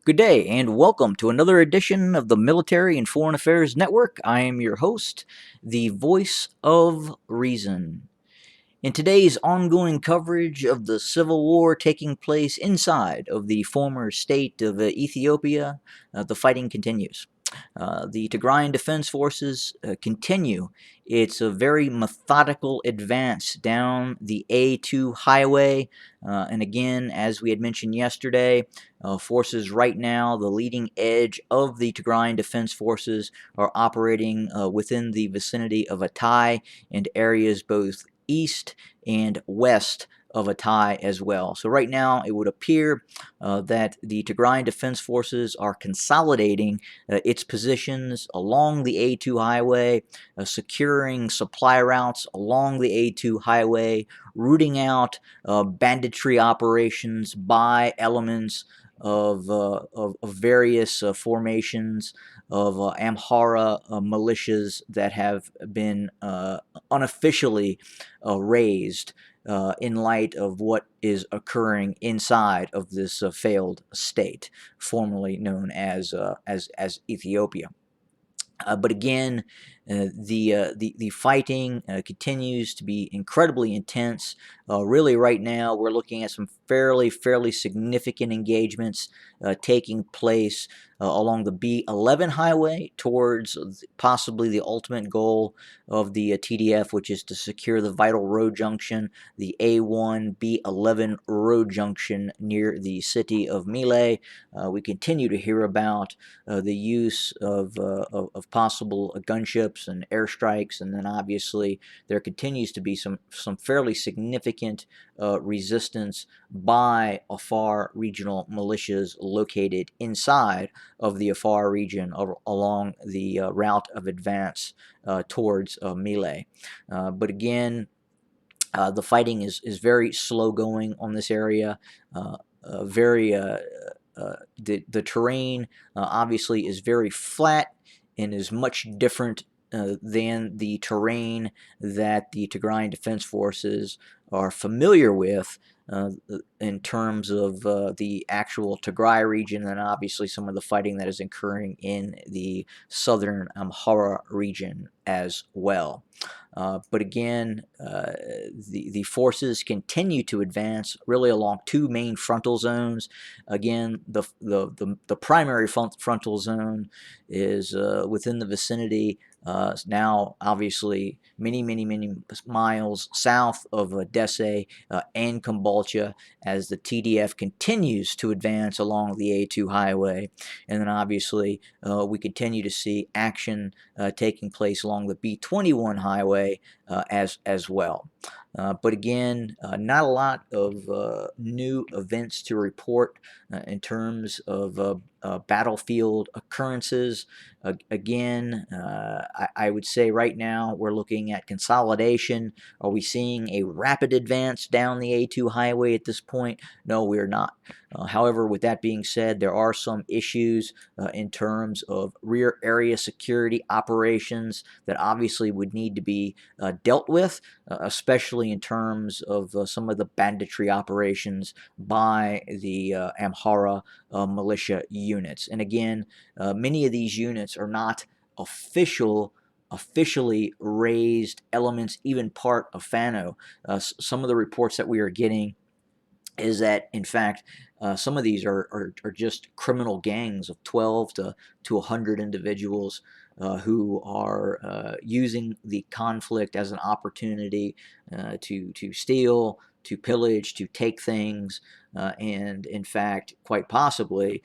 Good day, and welcome to another edition of the Military and Foreign Affairs Network. I am your host, the voice of reason. In today's ongoing coverage of the civil war taking place inside of the former state of Ethiopia, the fighting continues. The Tigrayan Defense Forces continue its very methodical advance down the A2 highway. And again, as we had mentioned yesterday, forces right now, the leading edge of the Tigrayan Defense Forces, are operating within the vicinity of Atay and areas both east and west of Atay as well. So right now, it would appear that the Tigrayan Defense Forces are consolidating its positions along the A2 highway, securing supply routes along the A2 highway, rooting out banditry operations by elements of various formations of Amhara militias that have been unofficially raised in light of what is occurring inside of this failed state, formerly known as Ethiopia. But again, the fighting continues to be incredibly intense. Really, right now, we're looking at some fairly significant engagements taking place along the B11 highway towards possibly the ultimate goal of the TDF, which is to secure the vital road junction, the A1 B11 road junction near the city of Mile. We continue to hear about the use of possible gunships and airstrikes, and then obviously there continues to be some fairly significant resistance by Afar regional militias located inside of the Afar region along the route of advance towards Mile. But again, the fighting is very slow going on this area. Very the terrain obviously is very flat and is much different than the terrain that the Tigrayan Defense Forces are familiar with in terms of the actual Tigray region, and obviously some of the fighting that is occurring in the southern Amhara region as well. But again, the forces continue to advance really along two main frontal zones. Again, the primary frontal zone is within the vicinity. Now, obviously, many miles south of Desse and Kombolcha, as the TDF continues to advance along the A2 highway. And then, obviously, we continue to see action taking place along the B21 highway as well. But again, not a lot of new events to report in terms of battlefield occurrences. Again, I would say right now we're looking at consolidation. Are we seeing a rapid advance down the A2 highway at this point? No, we're not. However, with that being said, there are some issues in terms of rear area security operations that obviously would need to be dealt with, especially in terms of some of the banditry operations by the Amhara militia units. And again, many of these units are not officially raised elements, even part of Fano. Some of the reports that we are getting is that, in fact, some of these are just criminal gangs of 12 to 100 individuals who are using the conflict as an opportunity to steal, to pillage, to take things, and in fact, quite possibly,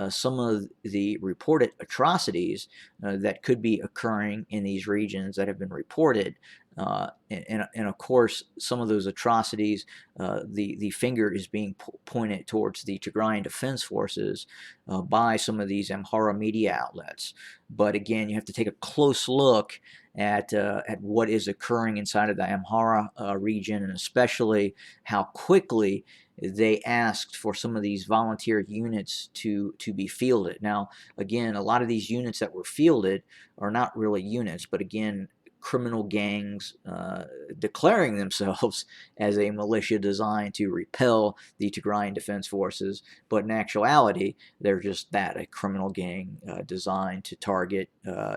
some of the reported atrocities that could be occurring in these regions that have been reported. And of course, some of those atrocities, the finger is being pointed towards the Tigrayan Defense Forces by some of these Amhara media outlets. But again, you have to take a close look at what is occurring inside of the Amhara region, and especially how quickly they asked for some of these volunteer units to be fielded. Now, again, a lot of these units that were fielded are not really units, but again, criminal gangs declaring themselves as a militia designed to repel the Tigrayan Defense Forces, but in actuality, they're just that, a criminal gang designed to target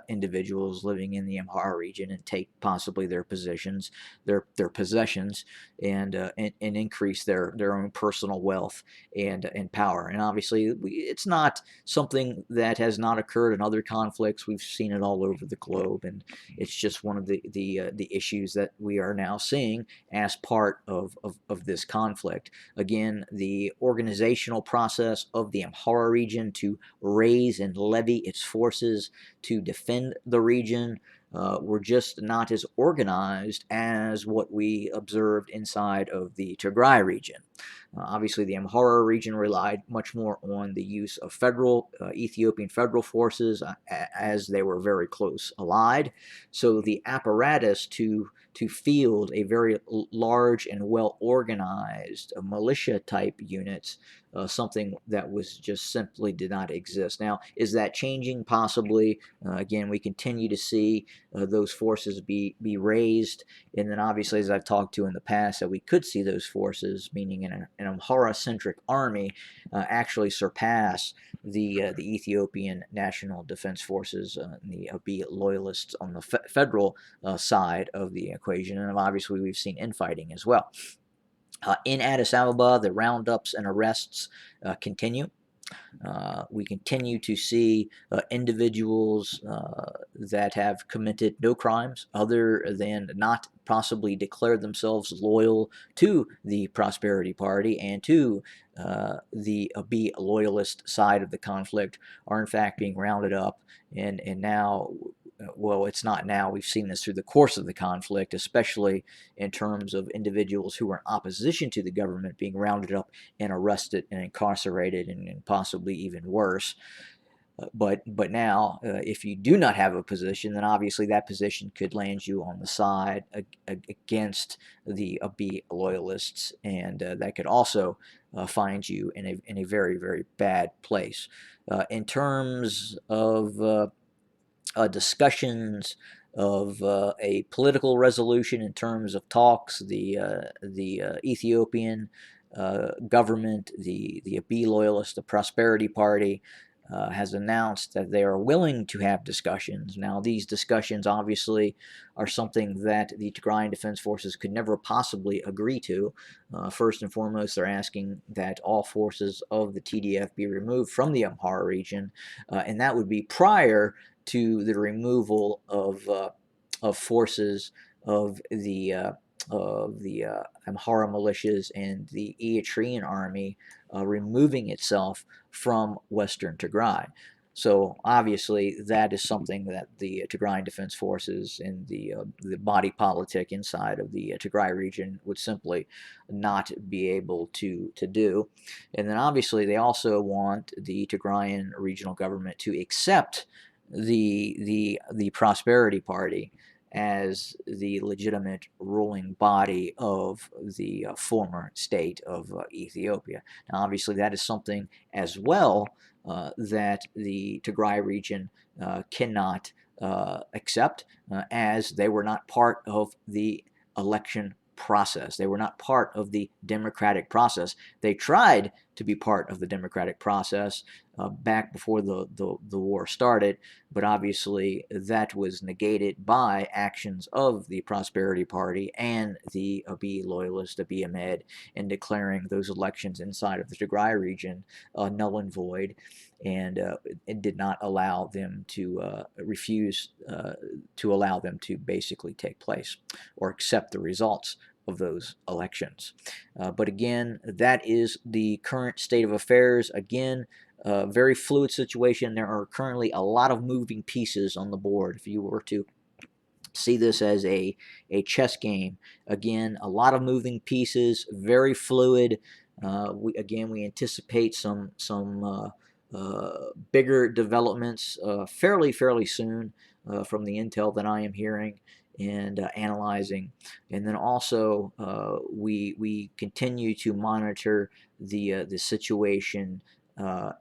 individuals living in the Amhara region and take possibly their positions, their possessions, and increase their own personal wealth and power. And obviously, it's not something that has not occurred in other conflicts. We've seen it all over the globe, and it's just one of the issues that we are now seeing as part of this conflict. Again, the organizational process of the Amhara region to raise and levy its forces to defend the region were just not as organized as what we observed inside of the Tigray region. Obviously, the Amhara region relied much more on the use of federal Ethiopian federal forces as they were very close allied. So the apparatus to field a very large and well organized militia type units, something that was just simply did not exist. Now, is that changing? Possibly. Again, we continue to see those forces be raised, and then obviously, as I've talked to in the past, that we could see those forces, meaning an Amhara-centric army, actually surpass the Ethiopian National Defense Forces, the Abiy loyalists on the federal side of the equation, and obviously we've seen infighting as well. In Addis Ababa, the roundups and arrests continue. We continue to see individuals that have committed no crimes other than not possibly declare themselves loyal to the Prosperity Party and to the Abiy loyalist side of the conflict are in fact being rounded up, and now, well, it's not now, we've seen this through the course of the conflict, especially in terms of individuals who are in opposition to the government being rounded up and arrested and incarcerated, and possibly even worse. But now, if you do not have a position, then obviously that position could land you on the side against the Abiy loyalists, and that could also find you in a very, very bad place. In terms of discussions of a political resolution in terms of talks, the Ethiopian government, the Abiy loyalists, the Prosperity Party, has announced that they are willing to have discussions. Now, these discussions obviously are something that the Tigrayan Defense Forces could never possibly agree to. First and foremost, they're asking that all forces of the TDF be removed from the Amhara region, and that would be prior to the removal of forces of the Amhara militias and the Eritrean army removing itself from Western Tigray. So obviously that is something that the Tigrayan Defense Forces and the body politic inside of the Tigray region would simply not be able to do. And then obviously they also want the Tigrayan regional government to accept the Prosperity Party as the legitimate ruling body of the former state of Ethiopia. Now, obviously, that is something as well that the Tigray region cannot accept, as they were not part of the election process. They were not part of the democratic process. They tried to be part of the democratic process back before the war started, but obviously that was negated by actions of the Prosperity Party and the Abiy loyalist, Abiy Ahmed, in declaring those elections inside of the Tigray region null and void, and it did not allow them to refuse to allow them to basically take place or accept the results of those elections. But again, that is the current state of affairs. Again, very fluid situation. There are currently a lot of moving pieces on the board. If you were to see this as a chess game, again, a lot of moving pieces, very fluid. We anticipate some bigger developments fairly soon from the intel that I am hearing and analyzing. And then also we continue to monitor the situation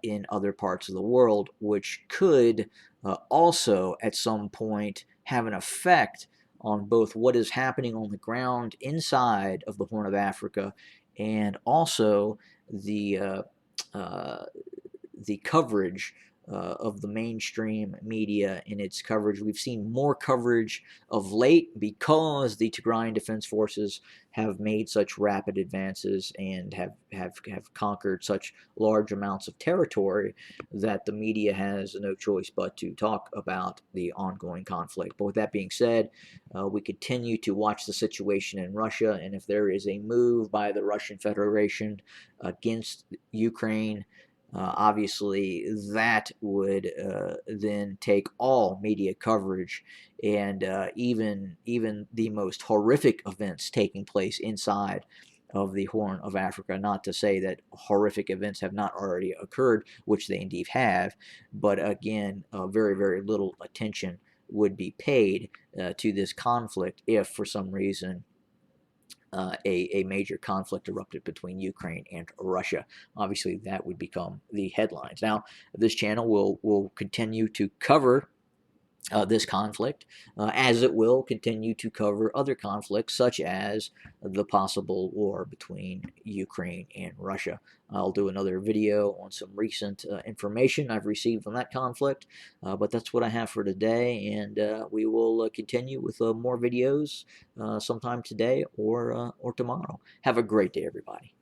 in other parts of the world, which could also at some point have an effect on both what is happening on the ground inside of the Horn of Africa and also the uh, the coverage of the mainstream media in its coverage. We've seen more coverage of late because the Tigrayan Defense Forces have made such rapid advances and have conquered such large amounts of territory that the media has no choice but to talk about the ongoing conflict. But with that being said, we continue to watch the situation in Russia, and if there is a move by the Russian Federation against Ukraine, obviously, that would then take all media coverage and even the most horrific events taking place inside of the Horn of Africa. Not to say that horrific events have not already occurred, which they indeed have, but again, very very little attention would be paid to this conflict if, for some reason, a major conflict erupted between Ukraine and Russia. Obviously, that would become the headlines. Now, this channel will continue to cover this conflict, as it will continue to cover other conflicts, such as the possible war between Ukraine and Russia. I'll do another video on some recent information I've received on that conflict, but that's what I have for today, and we will continue with more videos sometime today or tomorrow. Have a great day, everybody.